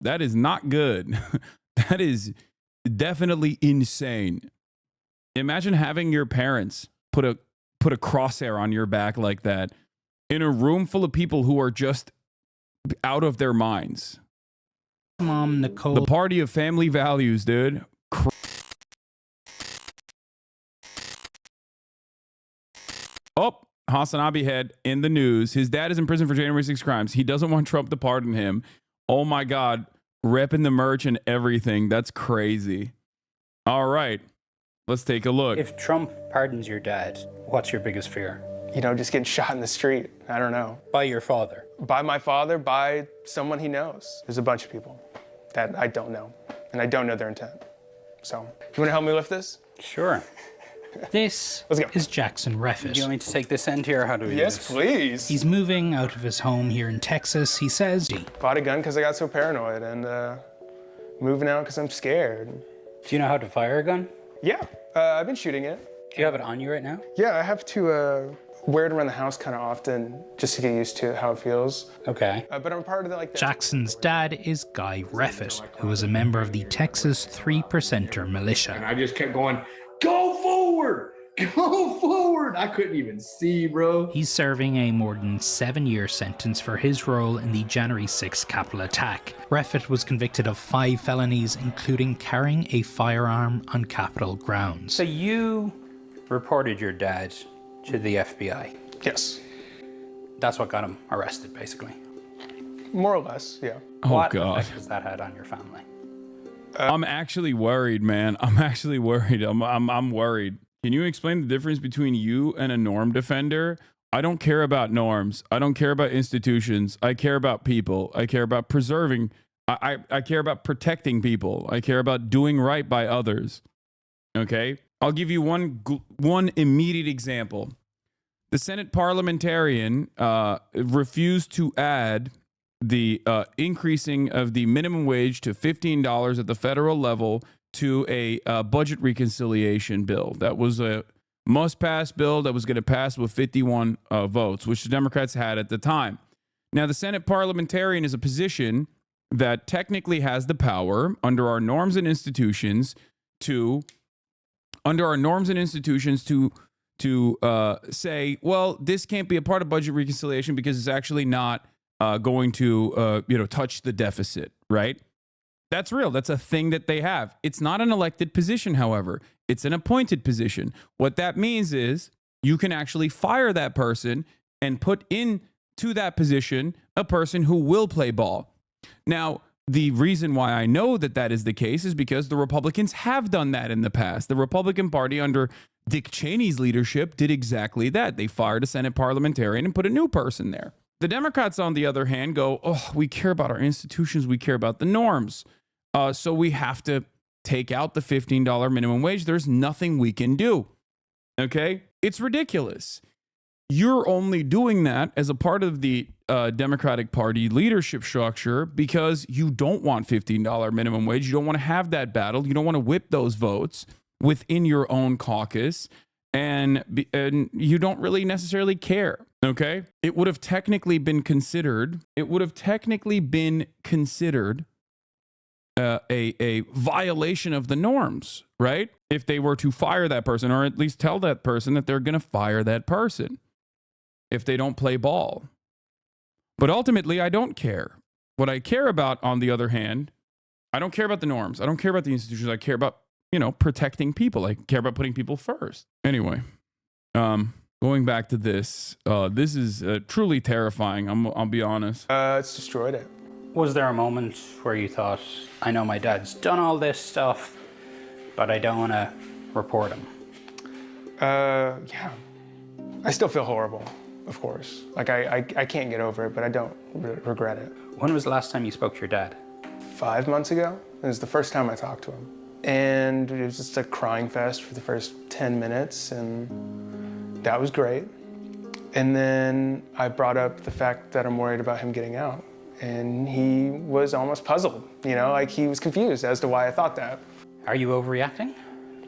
That is not good. That is definitely insane. Imagine having your parents put a crosshair on your back like that in a room full of people who are just out of their minds. Mom, Nicole. The party of family values, dude. Oh, HasanAbi head in the news. His dad is in prison for January 6 crimes. He doesn't want Trump to pardon him. Oh my God. Repping the merch and everything. That's crazy. All right. Let's take a look. If Trump pardons your dad, what's your biggest fear? You know, just getting shot in the street. I don't know. By your father? By my father, by someone he knows. There's a bunch of people that I don't know, and I don't know their intent. So, you want to help me lift this? Sure. This is Jackson Reffitt. Do you want me to take this end here, or how do we do this? Yes, please. He's moving out of his home here in Texas. He says, bought a gun because I got so paranoid, and moving out because I'm scared. Do you know how to fire a gun? Yeah, I've been shooting it. Do you have it on you right now? Yeah, I have to wear it around the house kind of often just to get used to how it feels. Okay. But I'm part of the, Jackson's dad is Guy Reffitt, who was a member of the Texas 3%er militia. And I just kept going, go forward! Go forward! I couldn't even see, bro. He's serving a more than 7-year sentence for his role in the January 6th Capitol attack. Reffitt was convicted of 5 felonies, including carrying a firearm on Capitol grounds. So you reported your dad to the FBI? Yes. That's what got him arrested, basically? More or less, yeah. Oh, what God. effect has that had on your family? I'm actually worried, man. I'm actually worried. I'm worried. Can you explain the difference between you and a norm defender? I don't care about norms. I don't care about institutions. I care about people. I care about preserving. I care about protecting people. I care about doing right by others. Okay? I'll give you one immediate example. The Senate parliamentarian refused to add the increasing of the minimum wage to $15 at the federal level to a budget reconciliation bill. That was a must-pass bill that was going to pass with 51 votes, which the Democrats had at the time. Now, the Senate parliamentarian is a position that technically has the power under our norms and institutions to say, well, this can't be a part of budget reconciliation because it's actually not going to touch the deficit, right? That's real. That's a thing that they have. It's not an elected position, however. It's an appointed position. What that means is you can actually fire that person and put into that position a person who will play ball. Now, the reason why I know that that is the case is because the Republicans have done that in the past. The Republican Party under Dick Cheney's leadership did exactly that. They fired a Senate parliamentarian and put a new person there. The Democrats, on the other hand, go, oh, we care about our institutions. We care about the norms. So we have to take out the $15 minimum wage. There's nothing we can do. Okay? It's ridiculous. You're only doing that as a part of the Democratic Party leadership structure because you don't want $15 minimum wage. You don't want to have that battle. You don't want to whip those votes within your own caucus. And you don't really necessarily care. Okay? It would have technically been considered. A violation of the norms, right? If they were to fire that person, or at least tell that person that they're going to fire that person if they don't play ball. But ultimately, I don't care. What I care about, on the other hand, I don't care about the norms. I don't care about the institutions. I care about, protecting people. I care about putting people first. Anyway, going back to this, this is truly terrifying. I'll be honest. It's destroyed it. Was there a moment where you thought, I know my dad's done all this stuff, but I don't want to report him? Yeah. I still feel horrible, of course. Like, I can't get over it, but I don't regret it. When was the last time you spoke to your dad? 5 months ago. It was the first time I talked to him. And it was just a crying fest for the first 10 minutes, and that was great. And then I brought up the fact that I'm worried about him getting out. And he was almost puzzled, like he was confused as to why I thought that. Are you overreacting?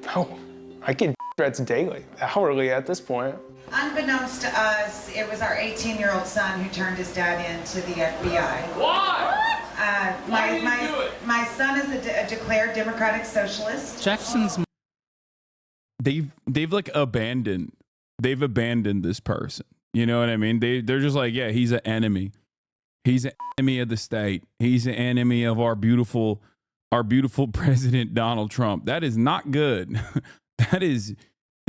No, I get threats daily, hourly at this point. Unbeknownst to us, it was our 18-year-old son who turned his dad in to the FBI. Why? My son is a declared Democratic Socialist. Jackson's They've like abandoned this person. You know what I mean? They're just like, yeah, he's an enemy. He's an enemy of the state. He's an enemy of our beautiful president, Donald Trump. That is not good. That is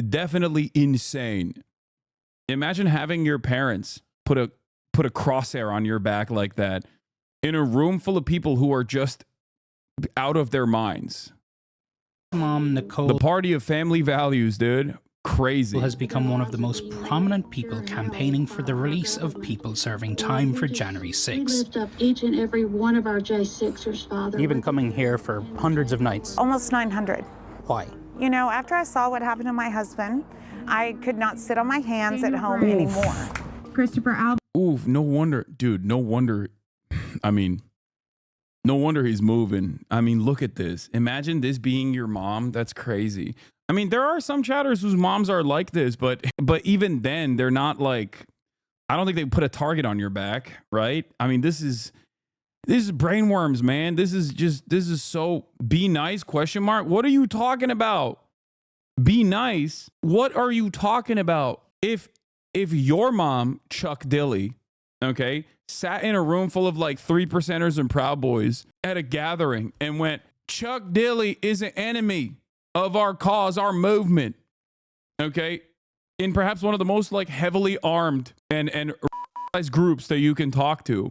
definitely insane. Imagine having your parents put a crosshair on your back like that in a room full of people who are just out of their minds. mom, Nicole, The party of family values, dude. Crazy. has become one of the most prominent people campaigning for the release of people serving time for January We 6. lift up each and every one of our J6ers, Father. You've been coming here for hundreds of nights. Almost 900. Why? You know, after I saw what happened to my husband, I could not sit on my hands at home anymore. Christopher Alba. Oof, no wonder, dude. No wonder. I mean, no wonder he's moving. I mean, look at this. Imagine this being your mom. That's crazy. I mean, there are some chatters whose moms are like this, but even then, they're not like. I don't think they put a target on your back, right? I mean, this is brainworms, man. This is so. Be nice? Question mark. What are you talking about? Be nice. What are you talking about? If your mom, Chuck Dilly, okay, sat in a room full of like 3%ers and Proud Boys at a gathering and went, Chuck Dilly is an enemy of our cause, our movement, okay, in perhaps one of the most like heavily armed and groups that you can talk to,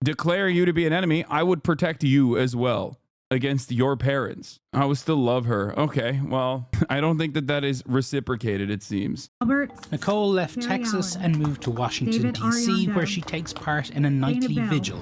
declare you to be an enemy, I would protect you as well against your parents. I would still love her. Okay, well, I don't think that is reciprocated, it seems. Alberts. Nicole left Terry Texas Allen. and moved to Washington, David D.C., Arianda. where she takes part in a nightly Bell. vigil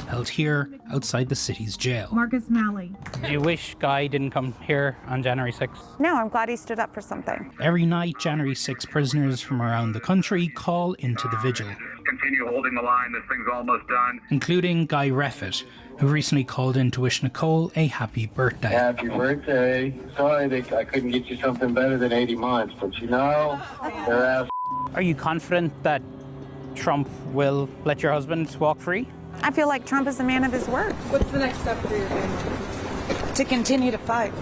held here outside the city's jail. Marcus Malley. Do you wish Guy didn't come here on January 6th? No, I'm glad he stood up for something. Every night, January 6 prisoners from around the country call into the vigil, Continue holding the line. This thing's almost done. including Guy Reffitt, who recently called in to wish Nicole a happy birthday. Happy birthday. Sorry that I couldn't get you something better than 80 months, but you know, they're ass. Are you confident that Trump will let your husband walk free? I feel like Trump is a man of his word. What's the next step for your family? To continue to fight.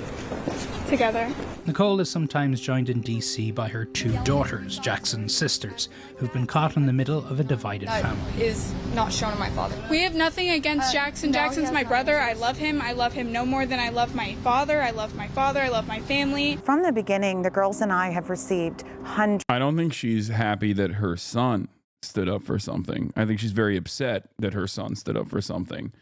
Together. Nicole is sometimes joined in D.C. by her two daughters, Jackson's sisters, who've been caught in the middle of a divided family. Is not shown in my father. We have nothing against Jackson. Jackson's my brother. I love him. I love him no more than I love my father. I love my father. I love my family. From the beginning, the girls and I have received hundreds. I don't think she's happy that her son stood up for something. I think she's very upset that her son stood up for something.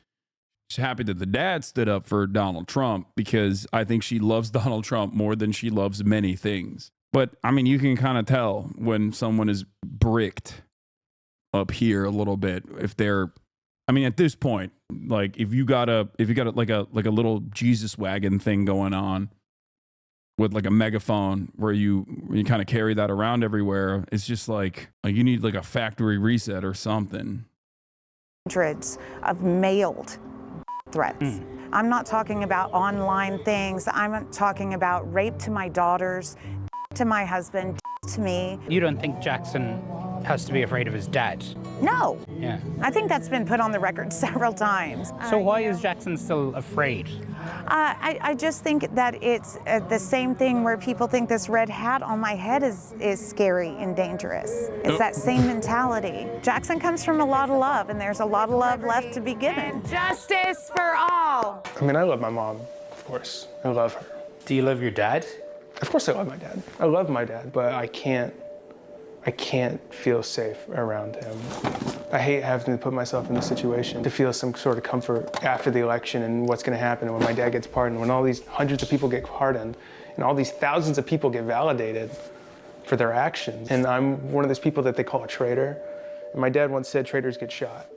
She's happy that the dad stood up for Donald Trump because I think she loves Donald Trump more than she loves many things. But I mean, you can kind of tell when someone is bricked up here a little bit. If they're, I mean, at this point, like if you got like a little Jesus wagon thing going on with like a megaphone where you kind of carry that around everywhere, it's just like you need like a factory reset or something. Hundreds of mailed threats. I'm not talking about online things. I'm talking about rape to my daughters, to my husband, to me. You don't think Jackson has to be afraid of his dad? No. Yeah. I think that's been put on the record several times. So why is Jackson still afraid? I just think that it's the same thing where people think this red hat on my head is scary and dangerous. It's that same mentality. Jackson comes from a lot of love, and there's a lot of love left to be given. Justice for all. I mean, I love my mom, of course. I love her. Do you love your dad? Of course I love my dad. I love my dad, but I can't feel safe around him. I hate having to put myself in the situation to feel some sort of comfort after the election and what's gonna happen when my dad gets pardoned, when all these hundreds of people get pardoned, and all these thousands of people get validated for their actions. And I'm one of those people that they call a traitor. And my dad once said traitors get shot.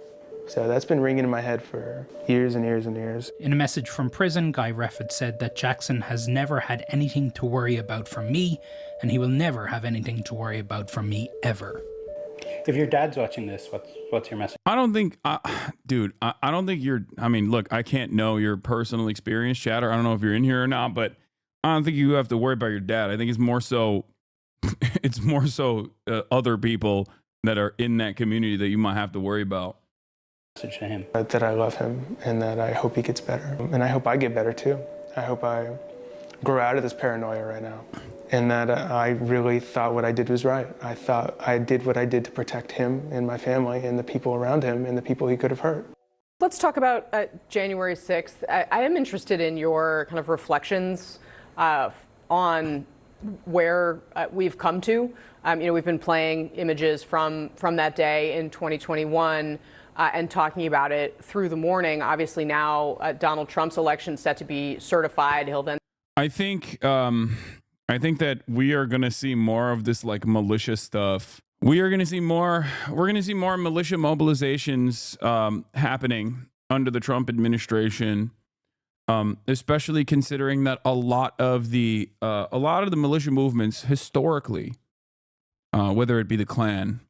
So that's been ringing in my head for years and years and years. In a message from prison, Guy Reffitt said that Jackson has never had anything to worry about from me, and he will never have anything to worry about from me ever. If your dad's watching this, what's your message? I don't think, dude, I don't think you're, I mean, look, I can't know your personal experience, Chatter. I don't know if you're in here or not, but I don't think you have to worry about your dad. I think it's more so, other people that are in that community that you might have to worry about. To him. That I love him and that I hope he gets better. And I hope I get better too. I hope I grow out of this paranoia right now. And that I really thought what I did was right. I thought I did what I did to protect him and my family and the people around him and the people he could have hurt. Let's talk about January 6th. I am interested in your kind of reflections on where we've come to. We've been playing images from that day in 2021 and talking about it through the morning. Obviously now Donald Trump's election set to be certified. He'll then. I think that we are going to see more of this like militia stuff. We're going to see more militia mobilizations happening under the Trump administration, especially considering that a lot of the militia movements historically, whether it be the Klan,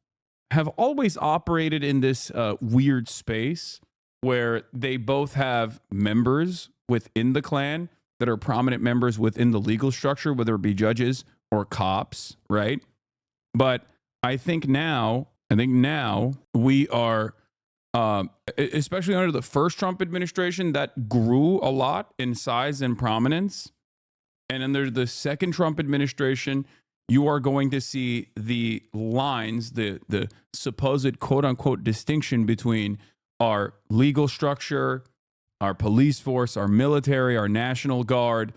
have always operated in this weird space where they both have members within the Klan that are prominent members within the legal structure, whether it be judges or cops, right? But I think now we are, especially under the first Trump administration, that grew a lot in size and prominence. And under the second Trump administration, you are going to see the lines, the supposed quote unquote distinction between our legal structure, our police force, our military, our National Guard,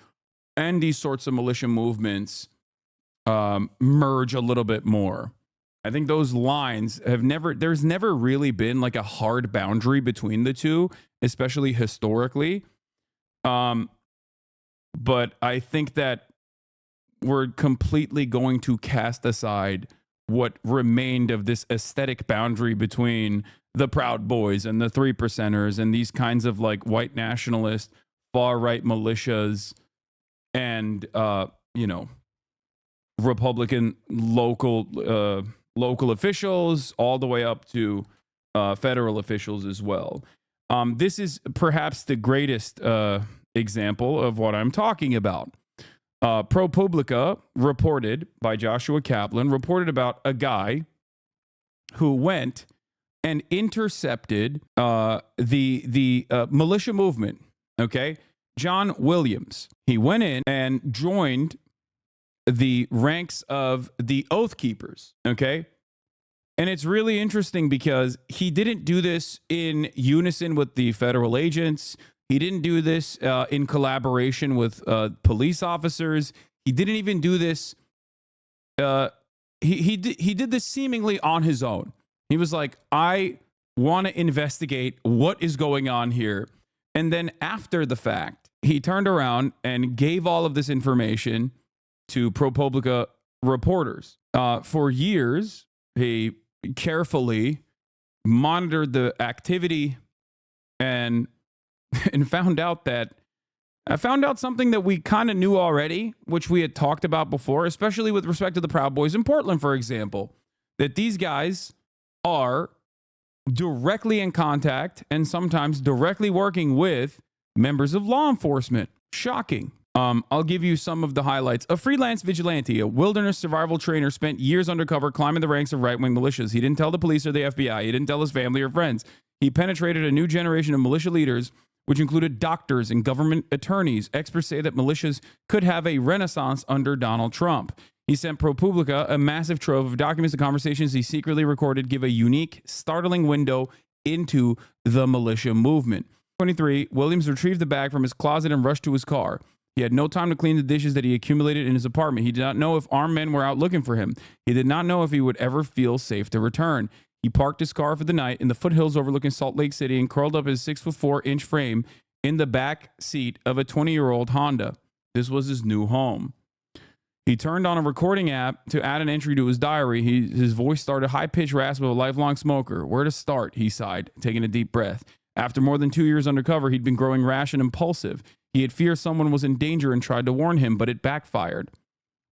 and these sorts of militia movements merge a little bit more. I think those lines there's never really been like a hard boundary between the two, especially historically. But I think that we're completely going to cast aside what remained of this aesthetic boundary between the Proud Boys and the 3%ers and these kinds of like white nationalist far-right militias and, Republican local officials all the way up to federal officials as well. This is perhaps the greatest example of what I'm talking about. ProPublica reported by Joshua Kaplan reported about a guy who went and intercepted the militia movement. Okay, John Williams. He went in and joined the ranks of the Oath Keepers. Okay, and it's really interesting because he didn't do this in unison with the federal agents. He didn't do this in collaboration with police officers. He didn't even do this. He did this seemingly on his own. He was like, I want to investigate what is going on here. And then after the fact, he turned around and gave all of this information to ProPublica reporters. For years, he carefully monitored the activity and found out something that we kind of knew already, which we had talked about before, especially with respect to the Proud Boys in Portland, for example, that these guys are directly in contact and sometimes directly working with members of law enforcement. Shocking. I'll give you some of the highlights. A freelance vigilante, a wilderness survival trainer, spent years undercover climbing the ranks of right-wing militias. He didn't tell the police or the FBI. He didn't tell his family or friends. He penetrated a new generation of militia leaders, which included doctors and government attorneys. Experts say that militias could have a renaissance under Donald Trump. He sent ProPublica a massive trove of documents and conversations he secretly recorded give a unique, startling window into the militia movement. 23, Williams retrieved the bag from his closet and rushed to his car. He had no time to clean the dishes that he accumulated in his apartment. He did not know if armed men were out looking for him. He did not know if he would ever feel safe to return. He parked his car for the night in the foothills overlooking Salt Lake City and curled up his 6'4" frame in the back seat of a 20-year-old Honda. This was his new home. He turned on a recording app to add an entry to his diary. His voice started high-pitched rasp of a lifelong smoker. Where to start, he sighed, taking a deep breath. After more than 2 years undercover, he'd been growing rash and impulsive. He had feared someone was in danger and tried to warn him, but it backfired.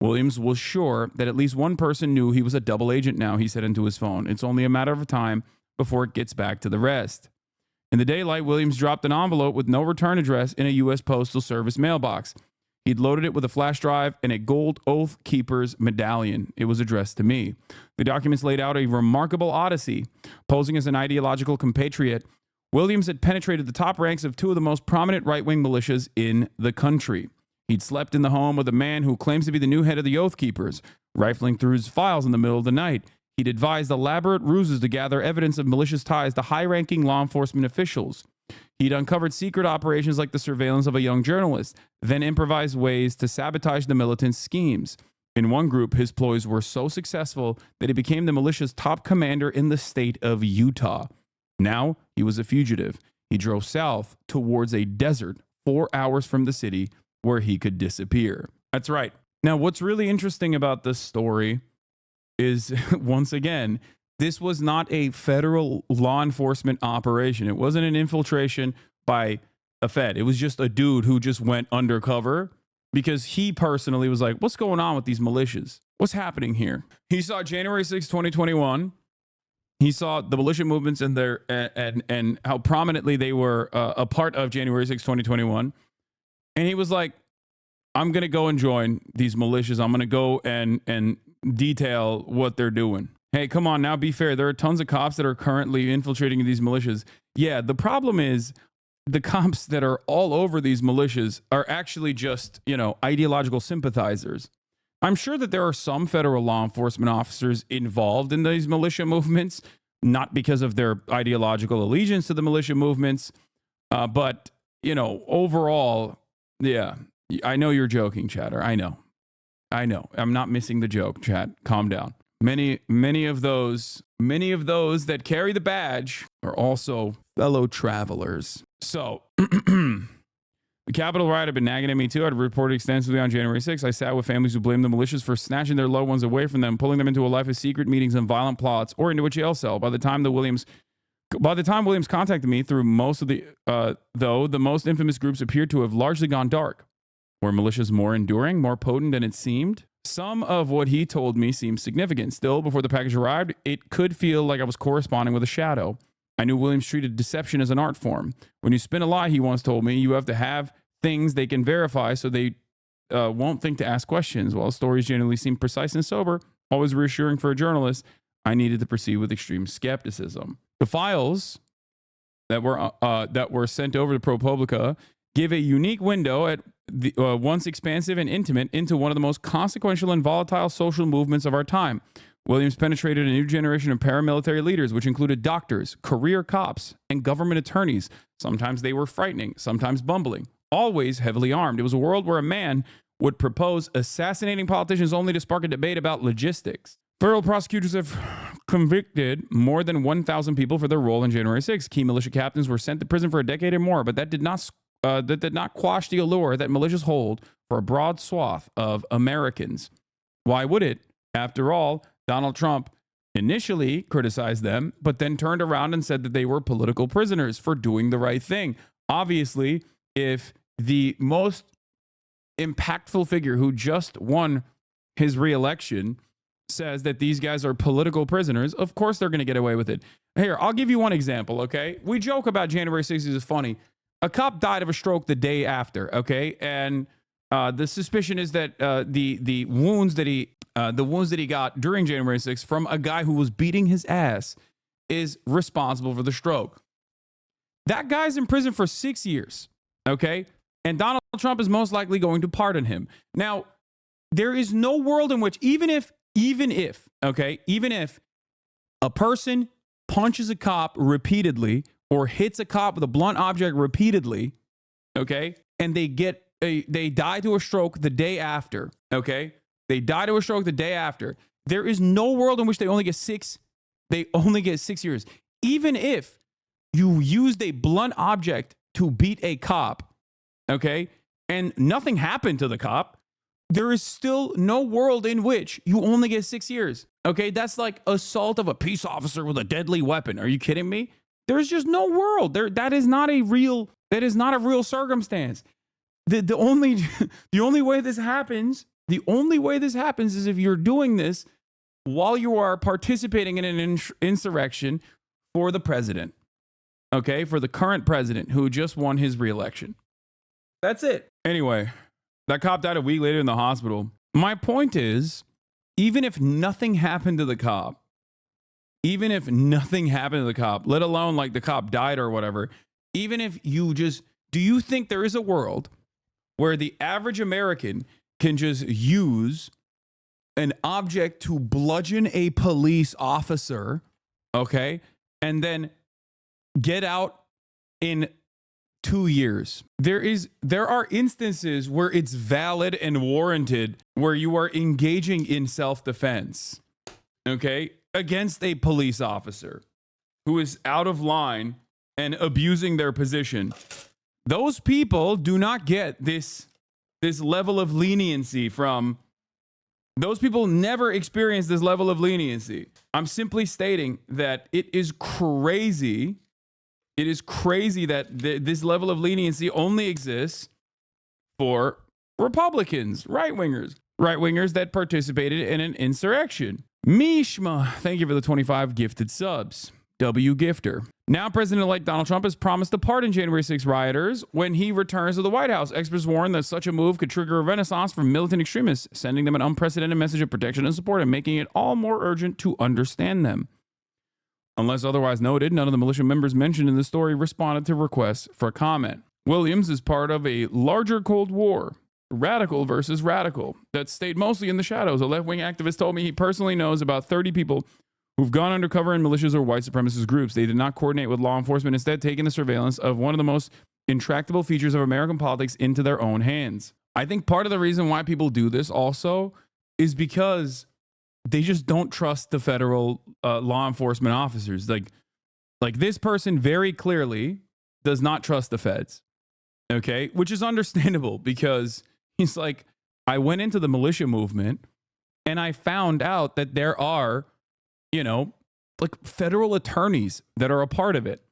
Williams was sure that at least one person knew he was a double agent now, he said into his phone. It's only a matter of time before it gets back to the rest. In the daylight, Williams dropped an envelope with no return address in a U.S. Postal Service mailbox. He'd loaded it with a flash drive and a gold Oath Keepers medallion. It was addressed to me. The documents laid out a remarkable odyssey. Posing as an ideological compatriot, Williams had penetrated the top ranks of two of the most prominent right-wing militias in the country. He'd slept in the home of a man who claims to be the new head of the Oath Keepers, rifling through his files in the middle of the night. He'd devised elaborate ruses to gather evidence of malicious ties to high-ranking law enforcement officials. He'd uncovered secret operations like the surveillance of a young journalist, then improvised ways to sabotage the militants' schemes. In one group, his ploys were so successful that he became the militia's top commander in the state of Utah. Now, he was a fugitive. He drove south towards a desert 4 hours from the city where he could disappear. That's right. Now, what's really interesting about this story is, once again, this was not a federal law enforcement operation. It wasn't an infiltration by a Fed. It was just a dude who just went undercover because he personally was like, what's going on with these militias? What's happening here? He saw January 6, 2021. He saw the militia movements and their and how prominently they were a part of January 6, 2021. And he was like, I'm going to go and join these militias. I'm going to go and detail what they're doing. Hey, come on now, be fair. There are tons of cops that are currently infiltrating these militias. Yeah, the problem is the cops that are all over these militias are actually just, ideological sympathizers. I'm sure that there are some federal law enforcement officers involved in these militia movements, not because of their ideological allegiance to the militia movements, but, overall, yeah, I know you're joking, chatter. I know. I'm not missing the joke, chat. Calm down. Many of those that carry the badge are also fellow travelers. So, the Capitol riot had been nagging at me too. I'd reported extensively on January 6th. I sat with families who blamed the militias for snatching their loved ones away from them, pulling them into a life of secret meetings and violent plots, or into a jail cell. By the time Williams contacted me through most of the, though, the most infamous groups appeared to have largely gone dark. Were militias more enduring, more potent than it seemed? Some of what he told me seemed significant. Still, before the package arrived, it could feel like I was corresponding with a shadow. I knew Williams treated deception as an art form. When you spin a lie, he once told me, you have to have things they can verify so they won't think to ask questions. While stories generally seem precise and sober, always reassuring for a journalist, I needed to proceed with extreme skepticism. The files that were sent over to ProPublica give a unique window at the once expansive and intimate into one of the most consequential and volatile social movements of our time. Williams penetrated a new generation of paramilitary leaders, which included doctors, career cops, and government attorneys. Sometimes they were frightening, sometimes bumbling, always heavily armed. It was a world where a man would propose assassinating politicians only to spark a debate about logistics. Federal prosecutors have convicted more than 1,000 people for their role in January 6th. Key militia captains were sent to prison for a decade or more, but that did not quash the allure that militias hold for a broad swath of Americans. Why would it? After all, Donald Trump initially criticized them, but then turned around and said that they were political prisoners for doing the right thing. Obviously, if the most impactful figure who just won his reelection says that these guys are political prisoners, of course they're going to get away with it. Here, I'll give you one example, okay? We joke about January 6th is funny. A cop died of a stroke the day after, okay? And the suspicion is that the wounds that he got during January 6th from a guy who was beating his ass is responsible for the stroke. That guy's in prison for 6 years, okay? And Donald Trump is most likely going to pardon him. Now, there is no world in which, even if a person punches a cop repeatedly or hits a cop with a blunt object repeatedly, okay, and they die to a stroke the day after, okay? They die to a stroke the day after. There is no world in which they only get 6 years. Even if you used a blunt object to beat a cop, okay, and nothing happened to the cop, there is still no world in which you only get 6 years, okay? That's like assault of a peace officer with a deadly weapon. Are you kidding me? There's just no world there. That is not a real circumstance. The only way this happens is if you're doing this while you are participating in an insurrection for the president, okay? For the current president who just won his reelection. That's it. Anyway, that cop died a week later in the hospital. My point is, even if nothing happened to the cop, even if nothing happened to the cop, let alone like the cop died or whatever, even if you just, do you think there is a world where the average American can just use an object to bludgeon a police officer, okay, and then get out in 2 years? There are instances where it's valid and warranted, where you are engaging in self-defense, okay, against a police officer who is out of line and abusing their position. Those people do not get this level of leniency from, those people never experience this level of leniency. I'm simply stating that it is crazy. It is crazy that this level of leniency only exists for Republicans, right-wingers that participated in an insurrection. Mishma, thank you for the 25 gifted subs. W. Gifter. Now, President-elect Donald Trump has promised to pardon January 6 rioters when he returns to the White House. Experts warn that such a move could trigger a renaissance from militant extremists, sending them an unprecedented message of protection and support and making it all more urgent to understand them. Unless otherwise noted, none of the militia members mentioned in the story responded to requests for comment. Williams is part of a larger Cold War, radical versus radical, that stayed mostly in the shadows. A left-wing activist told me he personally knows about 30 people who've gone undercover in militias or white supremacist groups. They did not coordinate with law enforcement, instead taking the surveillance of one of the most intractable features of American politics into their own hands. I think part of the reason why people do this also is because they just don't trust the federal law enforcement officers. Like this person very clearly does not trust the feds, okay? Which is understandable, because he's like, I went into the militia movement and I found out that there are, you know, like federal attorneys that are a part of it,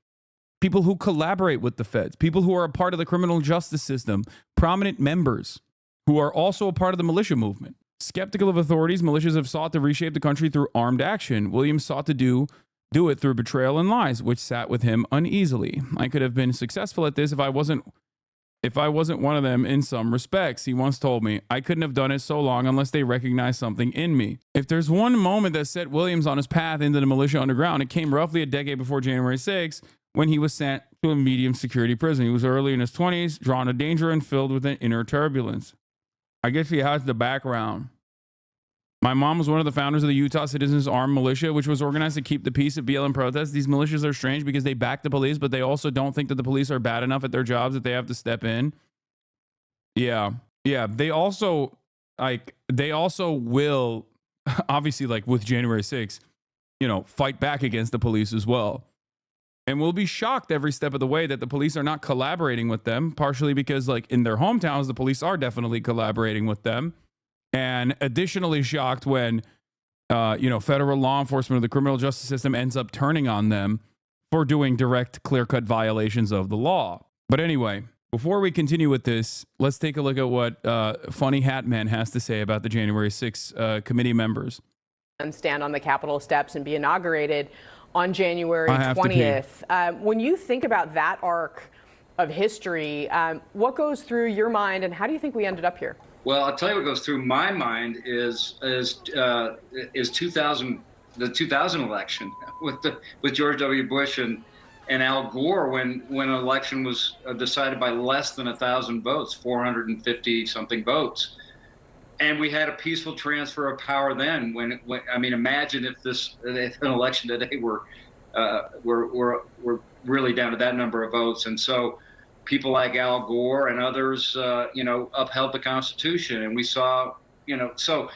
people who collaborate with the feds, people who are a part of the criminal justice system, prominent members who are also a part of the militia movement. Skeptical of authorities, militias have sought to reshape the country through armed action. Williams sought to do it through betrayal and lies, which sat with him uneasily. I could have been successful at this if I wasn't one of them in some respects. He once told me, I couldn't have done it so long unless they recognized something in me. If there's one moment that set Williams on his path into the militia underground, it came roughly a decade before January 6th, when he was sent to a medium security prison. He was early in his 20s, drawn to danger and filled with an inner turbulence. I guess he has the background. My mom was one of the founders of the Utah Citizens Armed Militia, which was organized to keep the peace at BLM protests. These militias are strange because they back the police, but they also don't think that the police are bad enough at their jobs that they have to step in. Yeah. They also will, obviously, like with January 6th, you know, fight back against the police as well. And we'll be shocked every step of the way that the police are not collaborating with them, partially because, like, in their hometowns, the police are definitely collaborating with them. And additionally shocked when, federal law enforcement or the criminal justice system ends up turning on them for doing direct, clear-cut violations of the law. But anyway, before we continue with this, let's take a look at what Funny Hat Man has to say about the January 6 committee members. And stand on the Capitol steps and be inaugurated on January 20th. When you think about that arc of history, what goes through your mind, and how do you think we ended up here? Well, I'll tell you what goes through my mind is 2000, the 2000 election with George W. Bush and Al Gore, when an election was decided by less than 1,000 votes, 450 something votes, and we had a peaceful transfer of power then. When I mean, imagine if an election today were really down to that number of votes, and so people like Al Gore and others, upheld the Constitution. And we saw, so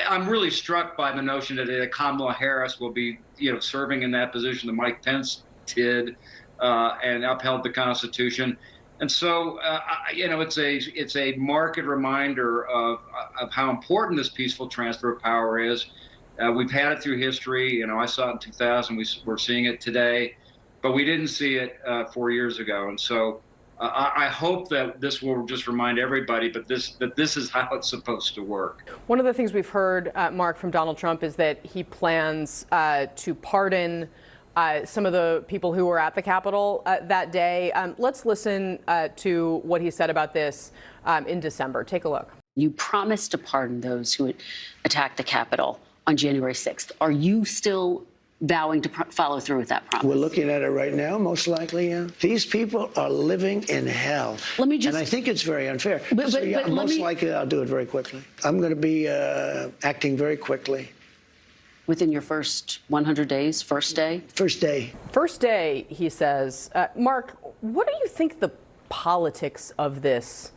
I'm really struck by the notion that Kamala Harris will be, serving in that position that Mike Pence did, and upheld the Constitution. And so, it's a marked reminder of how important this peaceful transfer of power is. We've had it through history. I saw it in 2000. We're seeing it today, but we didn't see it 4 years ago. And so, I hope that this will just remind everybody, that this is how it's supposed to work. One of the things we've heard, Mark, from Donald Trump is that he plans to pardon some of the people who were at the Capitol that day. Let's listen to what he said about this in December. Take a look. You promised to pardon those who attacked the Capitol on January 6th. Are you still vowing to follow through with that promise? We're looking at it right now, most likely, yeah. These people are living in hell. Let me just... And I think it's very unfair. But most likely, I'll do it very quickly. I'm going to be acting very quickly. Within your first 100 days, first day? First day. First day, he says. Mark, what do you think the politics of this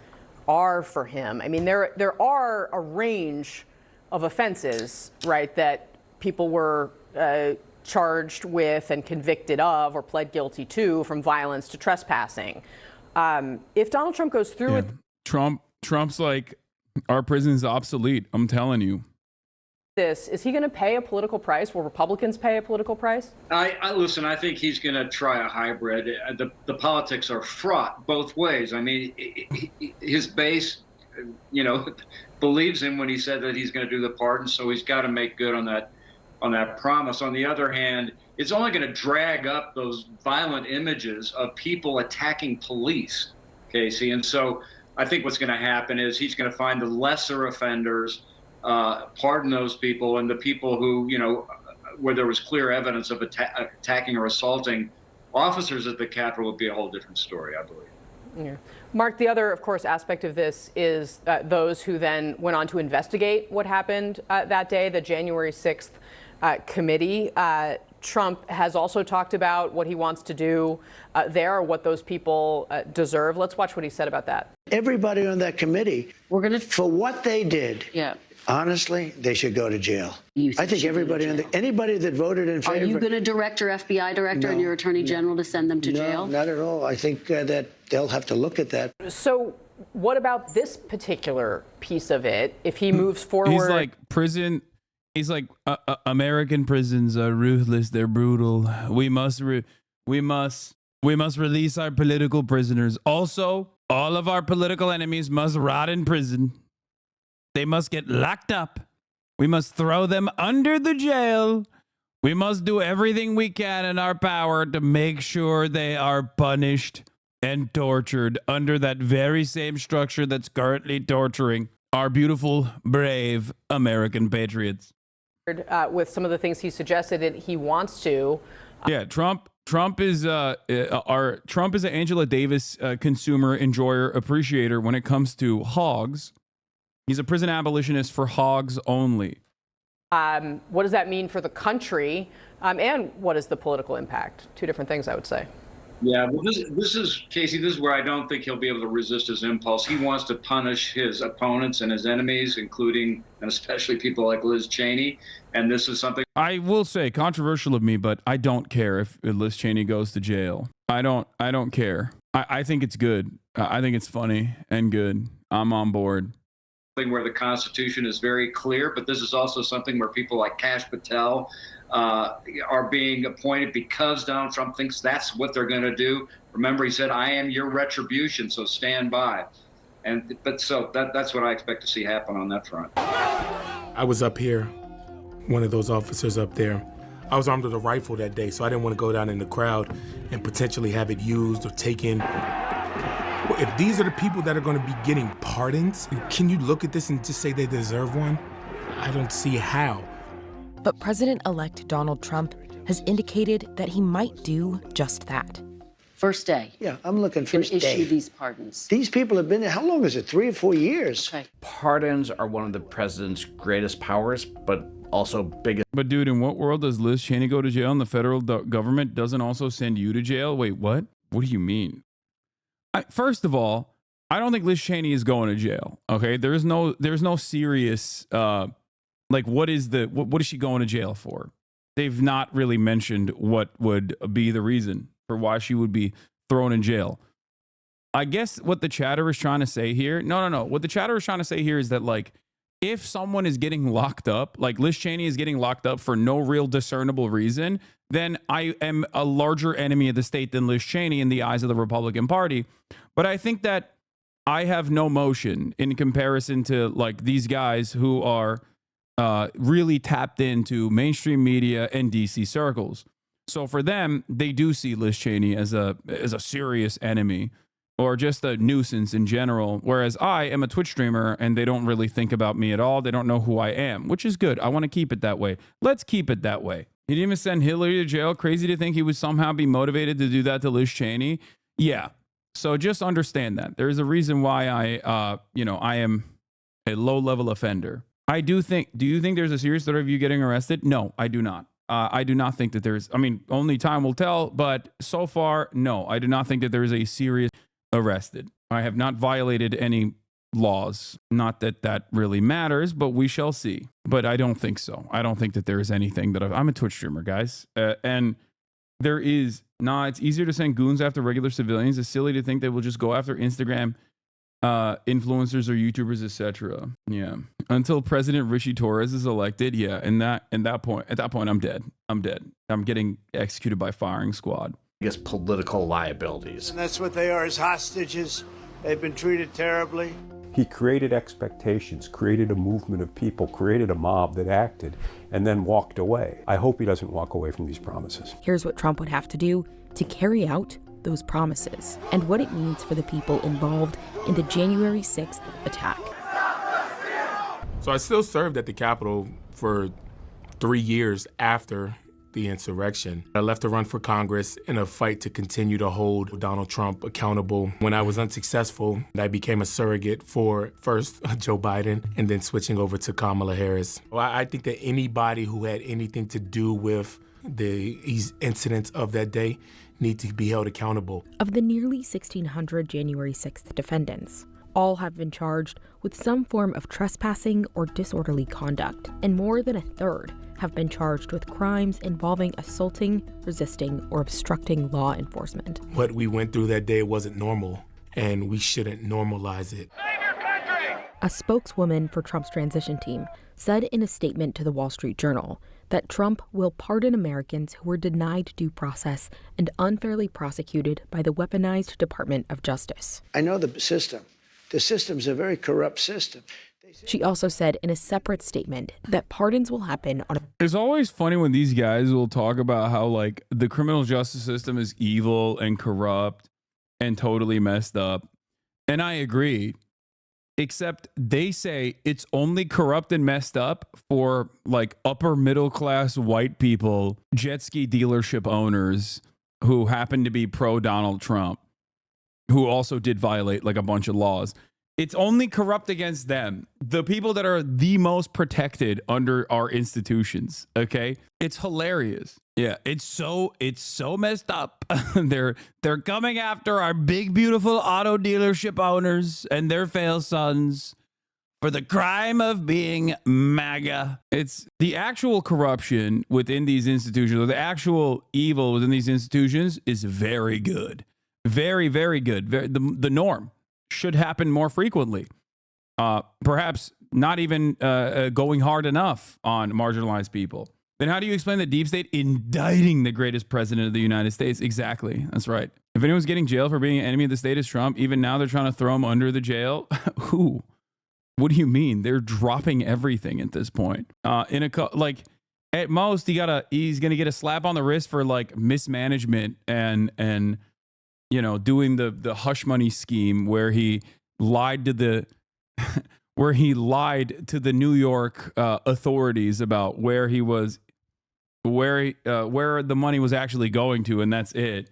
are for him? I mean, there are a range of offenses, right, that people were charged with and convicted of or pled guilty to, from violence to trespassing. If Donald Trump goes through with Trump's like, our prison's obsolete, I'm telling you. this, is he going to pay a political price? Will Republicans pay a political price? I listen, I think he's going to try a hybrid. The politics are fraught both ways. I mean, his base, believes him when he said that he's going to do the pardon, so he's got to make good on that promise. On the other hand, it's only going to drag up those violent images of people attacking police, Casey. And so I think what's going to happen is he's going to find the lesser offenders, pardon those people, and the people who, where there was clear evidence of attacking or assaulting officers at the Capitol would be a whole different story, I believe. Yeah. Mark, the other, of course, aspect of this is those who then went on to investigate what happened that day, the January 6th committee. Trump has also talked about what he wants to do there, or what those people deserve. Let's watch what he said about that. Everybody on that committee, for what they did, honestly, they should go to jail. I think everybody, anybody that voted in favor. Are you going to direct your FBI director and your attorney general to send them to jail? No, not at all. I think that they'll have to look at that. So what about this particular piece of it? If he moves forward. He's like, prison. He's like, American prisons are ruthless. They're brutal. We must release our political prisoners. Also, all of our political enemies must rot in prison. They must get locked up. We must throw them under the jail. We must do everything we can in our power to make sure they are punished and tortured under that very same structure that's currently torturing our beautiful, brave American patriots. With some of the things he suggested that he wants to. Yeah, Trump is an Angela Davis consumer enjoyer appreciator when it comes to hogs. He's a prison abolitionist for hogs only. What does that mean for the country? And what is the political impact? Two different things, I would say. Yeah, well, this is, Casey, this is where I don't think he'll be able to resist his impulse. He wants to punish his opponents and his enemies, including and especially people like Liz Cheney. And this is something I will say, controversial of me, but I don't care if Liz Cheney goes to jail. I don't care. I think it's good. I think it's funny and good. I'm on board. Where the Constitution is very clear, but this is also something where people like Kash Patel are being appointed because Donald Trump thinks that's what they're going to do. Remember, he said, "I am your retribution, so stand by." So that's what I expect to see happen on that front. I was up here, one of those officers up there. I was armed with a rifle that day, so I didn't want to go down in the crowd and potentially have it used or taken. If these are the people that are going to be getting pardons, can you look at this and just say they deserve one? I don't see how. But President-elect Donald Trump has indicated that he might do just that. First day. Yeah, I'm looking first day. Issue these pardons. These people have been there, how long is it, 3 or 4 years? Okay. Pardons are one of the president's greatest powers, but also biggest. But dude, in what world does Liz Cheney go to jail and the federal government doesn't also send you to jail? Wait, what? What do you mean? First of all, I don't think Liz Cheney is going to jail. Okay, there's no serious what is she going to jail for? They've not really mentioned what would be the reason for why she would be thrown in jail. I guess what the chatter is trying to say here, no. What the chatter is trying to say here is that if someone is getting locked up, like Liz Cheney is getting locked up for no real discernible reason, then I am a larger enemy of the state than Liz Cheney in the eyes of the Republican Party. But I think that I have no motion in comparison to these guys who are really tapped into mainstream media and DC circles. So for them, they do see Liz Cheney as a serious enemy or just a nuisance in general. Whereas I am a Twitch streamer and they don't really think about me at all. They don't know who I am, which is good. I want to keep it that way. Let's keep it that way. He didn't even send Hillary to jail. Crazy to think he would somehow be motivated to do that to Liz Cheney. Yeah. So just understand that. There's a reason why I am a low-level offender. Do you think there's a serious threat of you getting arrested? No, I do not. I do not think that there's, only time will tell, but so far, no, I do not think that there is a serious arrested. I have not violated any laws. Not that that really matters, but we shall see. But I don't think so. I don't think that there is anything that I'm a Twitch streamer, guys. And there is not, it's easier to send goons after regular civilians. It's silly to think they will just go after Instagram influencers or YouTubers, etc. Yeah. Until President Rishi Torres is elected. Yeah. And at that point, I'm dead. I'm getting executed by firing squad. I guess political liabilities. And that's what they are, as hostages. They've been treated terribly. He created expectations, created a movement of people, created a mob that acted, and then walked away. I hope he doesn't walk away from these promises. Here's what Trump would have to do to carry out those promises and what it means for the people involved in the January 6th attack. So I still served at the Capitol for 3 years after the insurrection. I left to run for Congress in a fight to continue to hold Donald Trump accountable. When I was unsuccessful, I became a surrogate for first Joe Biden and then switching over to Kamala Harris. Well, I think that anybody who had anything to do with these incidents of that day need to be held accountable. Of the nearly 1,600 January 6th defendants, all have been charged with some form of trespassing or disorderly conduct, and more than a third have been charged with crimes involving assaulting, resisting, or obstructing law enforcement. What we went through that day wasn't normal, and we shouldn't normalize it. A spokeswoman for Trump's transition team said in a statement to the Wall Street Journal that Trump will pardon Americans who were denied due process and unfairly prosecuted by the weaponized Department of Justice. I know the system. The system's a very corrupt system. She also said in a separate statement that pardons will happen on It's always funny when these guys will talk about how like the criminal justice system is evil and corrupt and totally messed up. And I agree, except they say it's only corrupt and messed up for like upper middle class white people, jet ski dealership owners who happen to be pro Donald Trump, who also did violate like a bunch of laws. It's only corrupt against them, the people that are the most protected under our institutions. Okay, it's hilarious. Yeah, it's so messed up. They're coming after our big beautiful auto dealership owners and their fail sons for the crime of being MAGA. It's the actual corruption within these institutions, or the actual evil within these institutions, is very good, very, very good. The norm. Should happen more frequently. Perhaps not even going hard enough on marginalized people. Then how do you explain the deep state indicting the greatest president of the United States? Exactly. That's right. If anyone's getting jailed for being an enemy of the state, it's Trump. Even now they're trying to throw him under the jail. Who? What do you mean? They're dropping everything at this point. At most he's gonna get a slap on the wrist for like mismanagement and doing the hush money scheme where he lied to the New York authorities about where the money was actually going to, and that's it.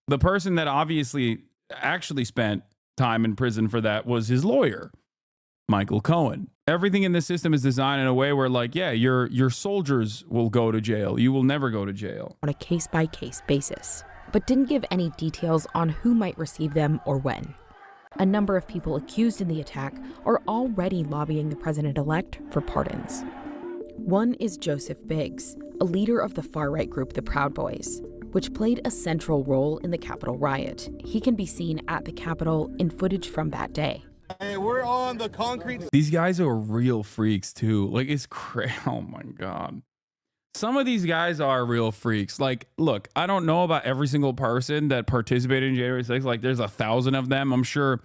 The person that obviously actually spent time in prison for that was his lawyer, Michael Cohen. Everything in this system is designed in a way where, like, yeah, your soldiers will go to jail. You will never go to jail. On a case-by-case basis, but didn't give any details on who might receive them or when. A number of people accused in the attack are already lobbying the president-elect for pardons. One is Joseph Biggs, a leader of the far-right group the Proud Boys, which played a central role in the Capitol riot. He can be seen at the Capitol in footage from that day. Hey, we're on the concrete. These guys are real freaks too. Like, it's crazy. Oh my God. Some of these guys are real freaks. Like, look, I don't know about every single person that participated in January 6th. Like, there's 1,000 of them. I'm sure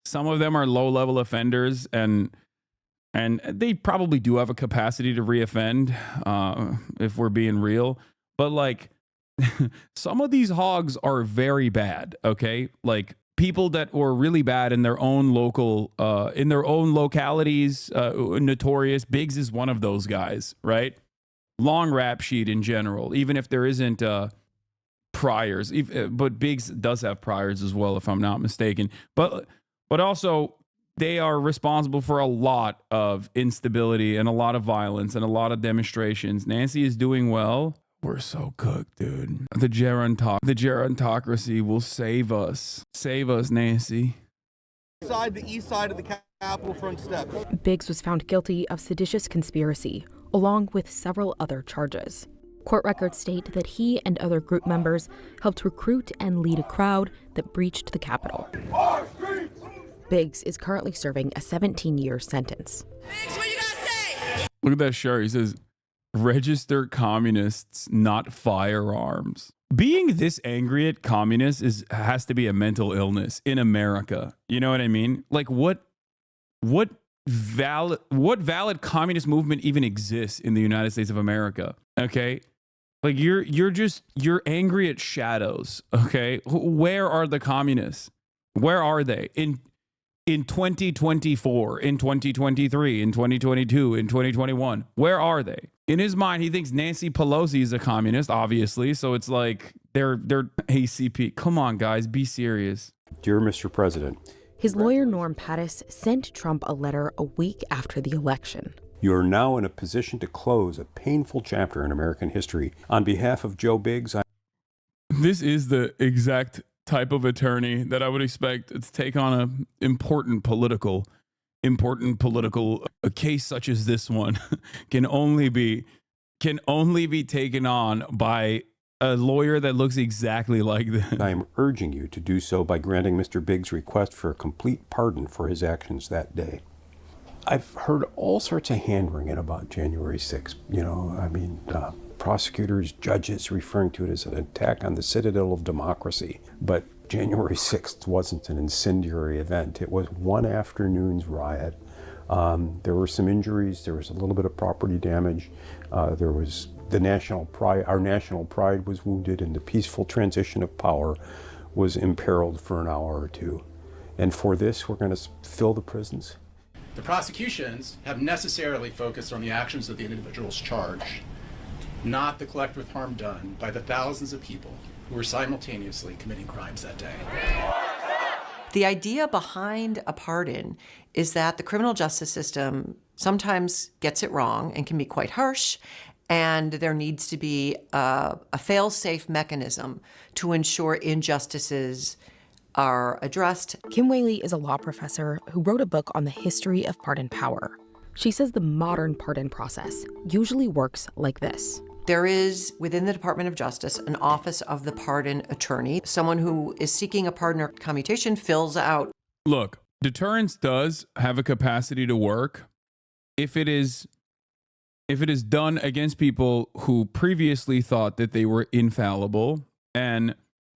some of them are low-level offenders, and they probably do have a capacity to reoffend, if we're being real. But like, some of these hogs are very bad. Okay, like people that were really bad in their own local, in their own localities, notorious. Biggs is one of those guys, right? long rap sheet in general, even if there isn't priors. But Biggs does have priors as well, if I'm not mistaken. But also, they are responsible for a lot of instability and a lot of violence and a lot of demonstrations. Nancy is doing well. We're so cooked, dude. The gerontocracy will save us. Save us, Nancy. The east side of the Capitol front steps. Biggs was found guilty of seditious conspiracy, along with several other charges. Court records state that he and other group members helped recruit and lead a crowd that breached the Capitol. Biggs is currently serving a 17-year sentence. Biggs, what you gotta say? Look at that shirt. He says, "Register communists, not firearms." Being this angry at communists has to be a mental illness in America. You know what I mean? Like, what valid communist movement even exists in the United States of America? Okay, like you're angry at shadows. Okay, where are the communists? Where are they in 2024, in 2023, in 2022, in 2021? Where are they? In his mind, he thinks Nancy Pelosi is a communist, obviously. So it's like they're ACP. Come on, guys, be serious. Dear Mr. President, his lawyer, Norm Pattis, sent Trump a letter a week after the election. you are now in a position to close a painful chapter in American history. On behalf of Joe Biggs, this is the exact type of attorney that I would expect to take on an important political a case such as this one can only be taken on by a lawyer that looks exactly like this. I am urging you to do so by granting Mr. Biggs' request for a complete pardon for his actions that day. I've heard all sorts of hand-wringing about January 6th. Prosecutors, judges referring to it as an attack on the citadel of democracy. But January 6th wasn't an incendiary event. It was one afternoon's riot. There were some injuries. There was a little bit of property damage. There was the national pride. Our national pride was wounded, and the peaceful transition of power was imperiled for an hour or two. And for this, we're going to fill the prisons. The prosecutions have necessarily focused on the actions of the individuals charged, not the collective harm done by the thousands of people who were simultaneously committing crimes that day. The idea behind a pardon is that the criminal justice system sometimes gets it wrong and can be quite harsh, and there needs to be a fail-safe mechanism to ensure injustices are addressed. Kim Whaley is a law professor who wrote a book on the history of pardon power. She says the modern pardon process usually works like this. There is, within the Department of Justice, an Office of the Pardon Attorney. Someone who is seeking a pardon or commutation fills out. Look, deterrence does have a capacity to work if it is done against people who previously thought that they were infallible and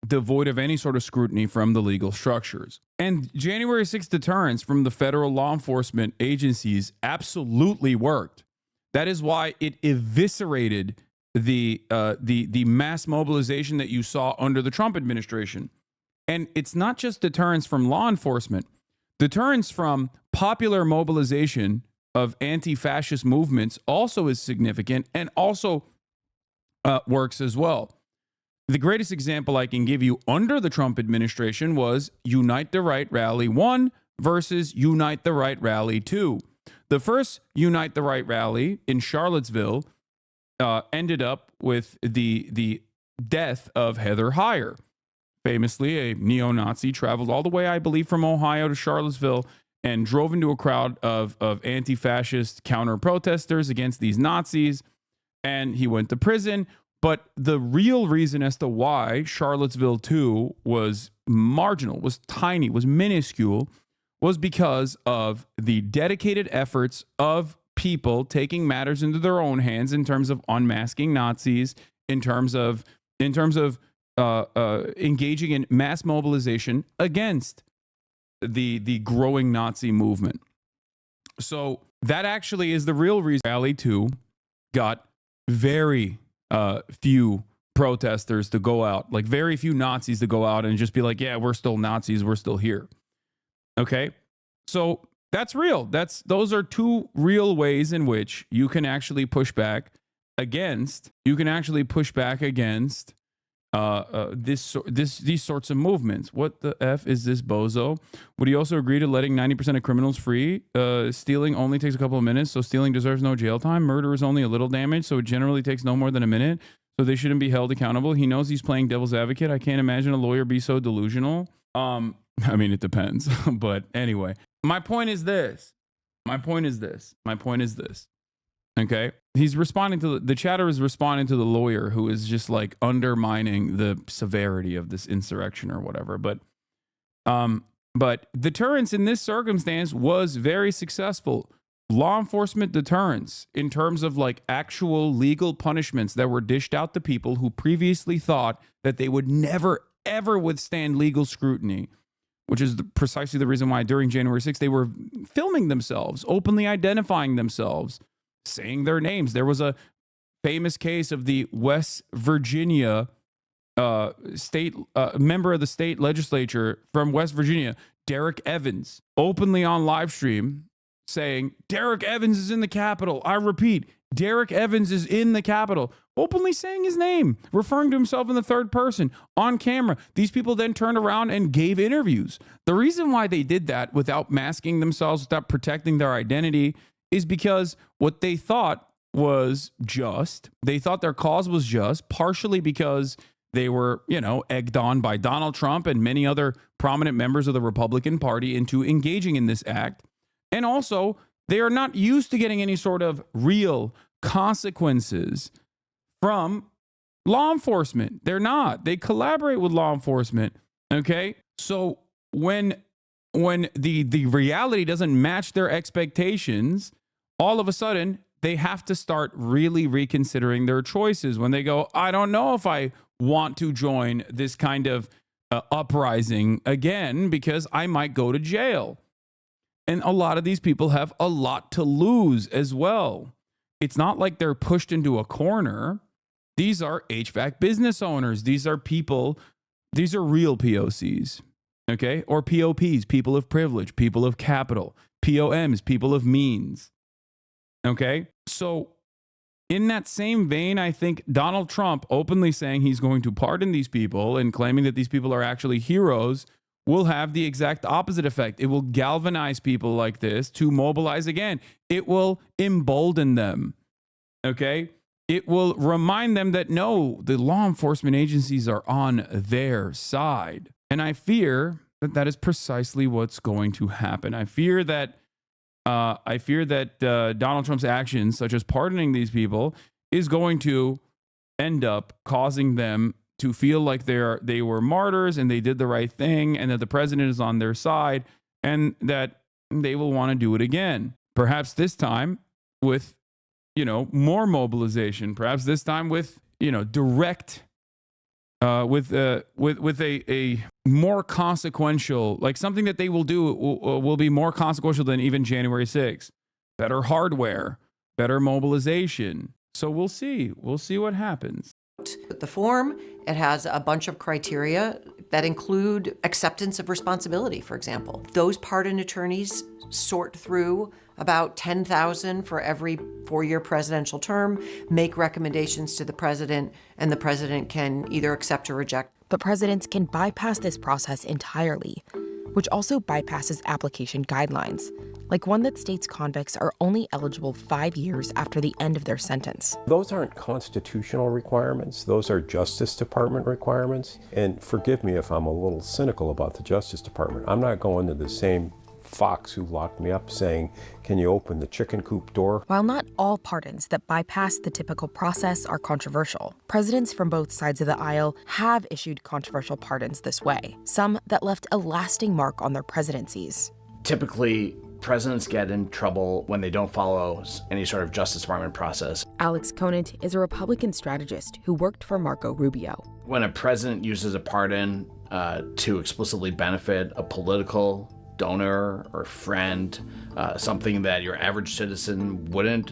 devoid of any sort of scrutiny from the legal structures. And January 6th deterrence from the federal law enforcement agencies absolutely worked. That is why it eviscerated the mass mobilization that you saw under the Trump administration. And it's not just deterrence from law enforcement. Deterrence from popular mobilization of anti-fascist movements also is significant and also works as well. The greatest example I can give you under the Trump administration was Unite the Right Rally 1 versus Unite the Right Rally 2. The first Unite the Right rally in Charlottesville ended up with the death of Heather Heyer. Famously, a neo-Nazi traveled all the way, I believe, from Ohio to Charlottesville and drove into a crowd of anti-fascist counter-protesters against these Nazis, and he went to prison. But the real reason as to why Charlottesville 2 was marginal, was tiny, was minuscule, was because of the dedicated efforts of people taking matters into their own hands in terms of unmasking Nazis, in terms of engaging in mass mobilization against the growing Nazi movement. So that actually is the real reason Rally 2 got very few protesters to go out, like very few Nazis to go out and just be like, yeah, we're still Nazis, we're still here. Okay, so that's real. Those are two real ways in which you can actually push back against, you can actually push back against these sorts of movements. What the F is this bozo? Would he also agree to letting 90% of criminals free? Stealing only takes a couple of minutes, so stealing deserves no jail time. Murder is only a little damage, so it generally takes no more than a minute, so they shouldn't be held accountable. He knows he's playing devil's advocate. I can't imagine a lawyer be so delusional. I mean, it depends. But anyway, my point is this. Okay? He's responding to the chatter is responding to the lawyer who is just like undermining the severity of this insurrection or whatever. But deterrence in this circumstance was very successful. Law enforcement deterrence in terms of like actual legal punishments that were dished out to people who previously thought that they would never, ever withstand legal scrutiny, which is precisely the reason why during January 6th, they were filming themselves, openly identifying themselves, saying their names. There was a famous case of the West Virginia state member of the state legislature from West Virginia, Derek Evans, openly on live stream saying, Derek Evans is in the Capitol. I repeat, Derek Evans is in the Capitol, openly saying his name, referring to himself in the third person on camera. These people then turned around and gave interviews. The reason why they did that without masking themselves, without protecting their identity, is because what they thought was just. They thought their cause was just, partially because they were, egged on by Donald Trump and many other prominent members of the Republican Party into engaging in this act. And also, they are not used to getting any sort of real consequences from law enforcement. They're not. They collaborate with law enforcement. Okay? So when the reality doesn't match their expectations, all of a sudden, they have to start really reconsidering their choices when they go, I don't know if I want to join this kind of uprising again because I might go to jail. And a lot of these people have a lot to lose as well. It's not like they're pushed into a corner. These are HVAC business owners. These are people, these are real POCs, okay? Or POPs, people of privilege, people of capital, POMs, people of means. Okay, so in that same vein, I think Donald Trump openly saying he's going to pardon these people and claiming that these people are actually heroes will have the exact opposite effect. It will galvanize people like this to mobilize again. It will embolden them. Okay, it will remind them that no, the law enforcement agencies are on their side. And I fear that that is precisely what's going to happen. I fear that Donald Trump's actions, such as pardoning these people, is going to end up causing them to feel like they were martyrs and they did the right thing, and that the president is on their side, and that they will want to do it again. Perhaps this time with, more mobilization. Perhaps this time with, direct. With a more consequential, like something that they will do will be more consequential than even January 6th. Better hardware, better mobilization. So we'll see. We'll see what happens. The form, it has a bunch of criteria that include acceptance of responsibility, for example. Those pardon attorneys sort through about 10,000 for every 4-year presidential term, make recommendations to the president, and the president can either accept or reject. But presidents can bypass this process entirely, which also bypasses application guidelines, like one that states convicts are only eligible 5 years after the end of their sentence. Those aren't constitutional requirements. Those are Justice Department requirements. And forgive me if I'm a little cynical about the Justice Department. I'm not going to the same fox who locked me up saying, can you open the chicken coop door? While not all pardons that bypass the typical process are controversial, presidents from both sides of the aisle have issued controversial pardons this way, some that left a lasting mark on their presidencies. Typically, presidents get in trouble when they don't follow any sort of Justice Department process. Alex Conant is a Republican strategist who worked for Marco Rubio. When a president uses a pardon to explicitly benefit a political donor or friend, something that your average citizen wouldn't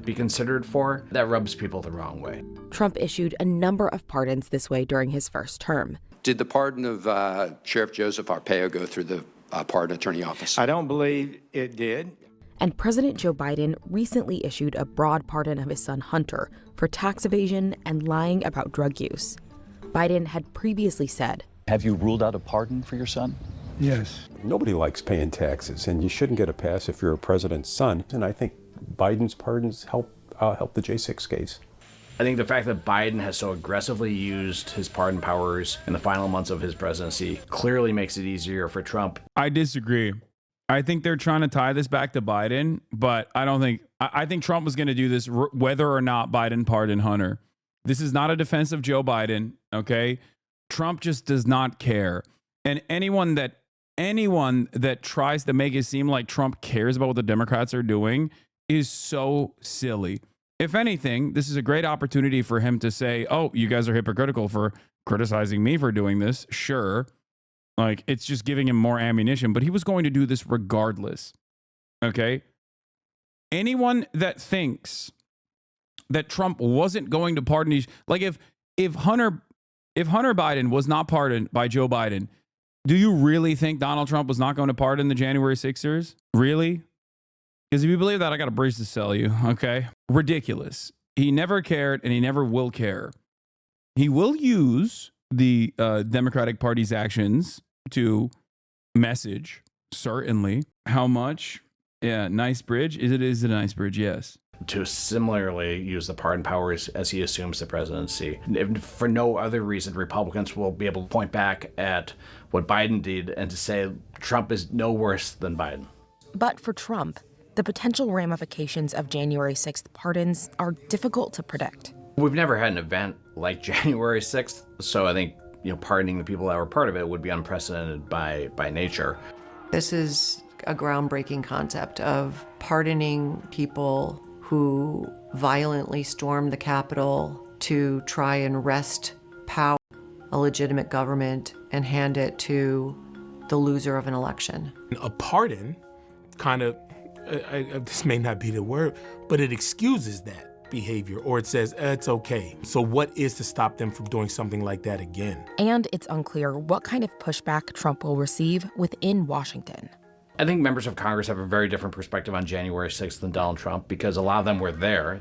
be considered for, that rubs people the wrong way. Trump issued a number of pardons this way during his first term. Did the pardon of Sheriff Joseph Arpaio go through the pardon attorney office? I don't believe it did. And President Joe Biden recently issued a broad pardon of his son Hunter for tax evasion and lying about drug use. Biden had previously said, "Have you ruled out a pardon for your son?" Yes. Nobody likes paying taxes, and you shouldn't get a pass if you're a president's son. And I think Biden's pardons help the J6 case. I think the fact that Biden has so aggressively used his pardon powers in the final months of his presidency clearly makes it easier for Trump. I disagree. I think they're trying to tie this back to Biden, but I think Trump was going to do this whether or not Biden pardoned Hunter. This is not a defense of Joe Biden, okay? Trump just does not care. And anyone that tries to make it seem like Trump cares about what the Democrats are doing is so silly. If anything, this is a great opportunity for him to say, "Oh, you guys are hypocritical for criticizing me for doing this." Sure. Like, it's just giving him more ammunition, but he was going to do this regardless. Okay? Anyone that thinks that Trump wasn't going to pardon these, like if Hunter Biden was not pardoned by Joe Biden, do you really think Donald Trump was not going to pardon the January 6ers? Really? Because if you believe that, I got a brace to sell you, okay? Ridiculous. He never cared, and he never will care. He will use the Democratic Party's actions to message, certainly. How much? Yeah, nice bridge. It is a nice bridge, yes. To similarly use the pardon powers as he assumes the presidency. If for no other reason, Republicans will be able to point back at what Biden did and to say Trump is no worse than Biden. But for Trump, the potential ramifications of January 6th pardons are difficult to predict. We've never had an event like January 6th, so I think pardoning the people that were part of it would be unprecedented by nature. This is a groundbreaking concept of pardoning people who violently stormed the Capitol to try and wrest power, a legitimate government, and hand it to the loser of an election. A pardon kind of, this may not be the word, but it excuses that behavior, or it says it's okay. So what is to stop them from doing something like that again? And it's unclear what kind of pushback Trump will receive within Washington. I think members of Congress have a very different perspective on January 6th than Donald Trump because a lot of them were there.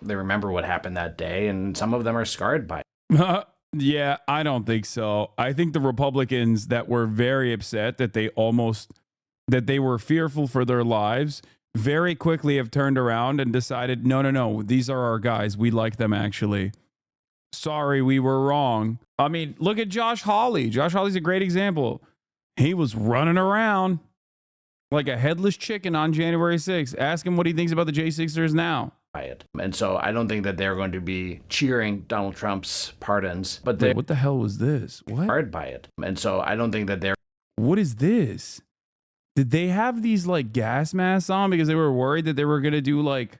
They remember what happened that day, and some of them are scarred by it. Yeah, I don't think so. I think the Republicans that were very upset that they were fearful for their lives very quickly have turned around and decided, no, these are our guys. We like them, actually. Sorry, we were wrong. I mean, look at Josh Hawley. Josh Hawley's a great example. He was running around like a headless chicken on January 6th. Ask him what he thinks about the J6ers now. And so I don't think that they're going to be cheering Donald Trump's pardons, but Wait, what the hell was this? What? Scarred by it. And so I don't think that they're... What is this? Did they have these like gas masks on because they were worried that they were going to do like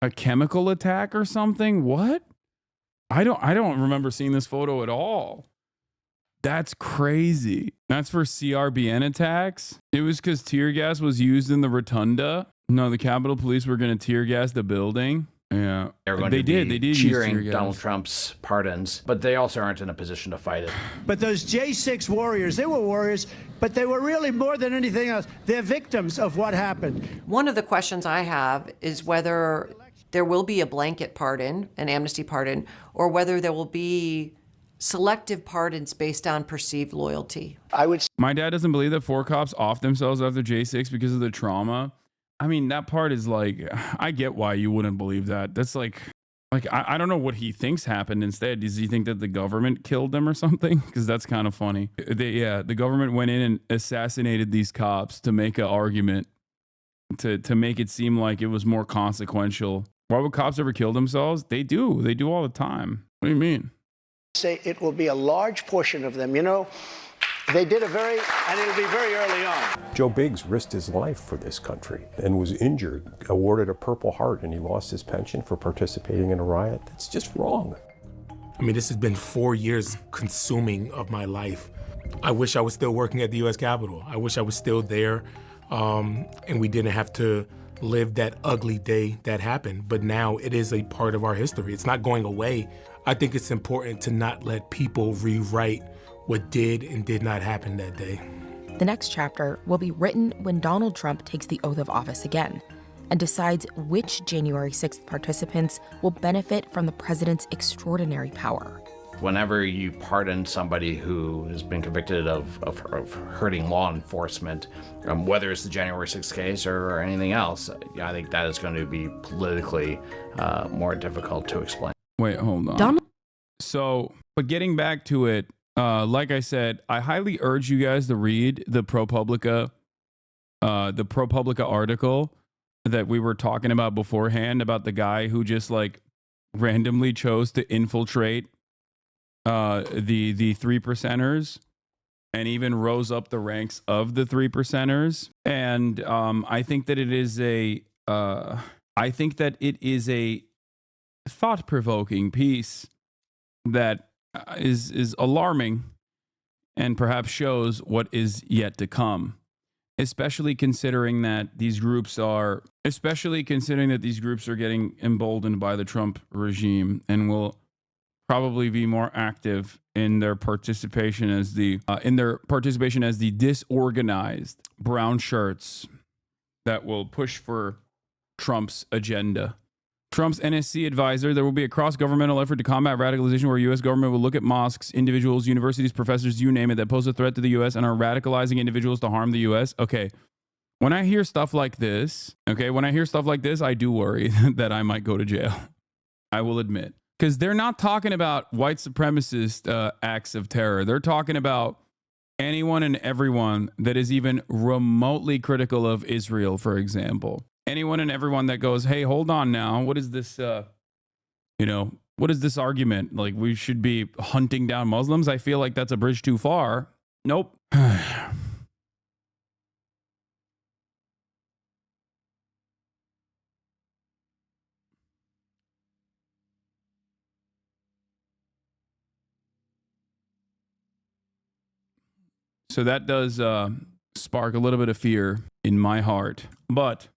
a chemical attack or something? What? I don't remember seeing this photo at all. That's crazy. That's for CRBN attacks. It was because tear gas was used in the rotunda. No, the Capitol Police were going to tear gas the building. Yeah, they did cheering Donald Trump's pardons, but they also aren't in a position to fight it. But those J6 warriors, they were warriors, but they were really more than anything else. They're victims of what happened. One of the questions I have is whether there will be a blanket pardon, an amnesty pardon, or whether there will be selective pardons based on perceived loyalty. My dad doesn't believe that 4 cops off themselves after J6 because of the trauma. I mean, that part is like, I get why you wouldn't believe that. That's like I don't know what he thinks happened instead. Does he think that the government killed them or something? Because that's kind of funny. The government went in and assassinated these cops to make an argument, to make it seem like it was more consequential. Why would cops ever kill themselves? They do. They do all the time. What do you mean? Say it will be a large portion of them. They did and it'll be very early on. Joe Biggs risked his life for this country and was injured, awarded a Purple Heart, and he lost his pension for participating in a riot. That's just wrong. I mean, this has been 4 years consuming of my life. I wish I was still working at the U.S. Capitol. I wish I was still there, and we didn't have to live that ugly day that happened. But now it is a part of our history. It's not going away. I think it's important to not let people rewrite what did and did not happen that day. The next chapter will be written when Donald Trump takes the oath of office again and decides which January 6th participants will benefit from the president's extraordinary power. Whenever you pardon somebody who has been convicted of hurting law enforcement, whether it's the January 6th case or anything else, I think that is going to be politically more difficult to explain. Wait, hold on. So, but getting back to it, like I said, I highly urge you guys to read the ProPublica article that we were talking about beforehand about the guy who just like randomly chose to infiltrate the 3%ers and even rose up the ranks of the 3%ers. And I think that it is a thought-provoking piece that is alarming and perhaps shows what is yet to come, especially considering that these groups are getting emboldened by the Trump regime and will probably be more active in their participation as the disorganized brown shirts that will push for Trump's agenda. Trump's NSC advisor, there will be a cross-governmental effort to combat radicalization where U.S. government will look at mosques, individuals, universities, professors, you name it, that pose a threat to the U.S. and are radicalizing individuals to harm the U.S. Okay, when I hear stuff like this, I do worry that I might go to jail. I will admit. Because they're not talking about white supremacist acts of terror. They're talking about anyone and everyone that is even remotely critical of Israel, for example. Anyone and everyone that goes, hey, hold on now. What is this, what is this argument? Like we should be hunting down Muslims? I feel like that's a bridge too far. Nope. So that does spark a little bit of fear in my heart. But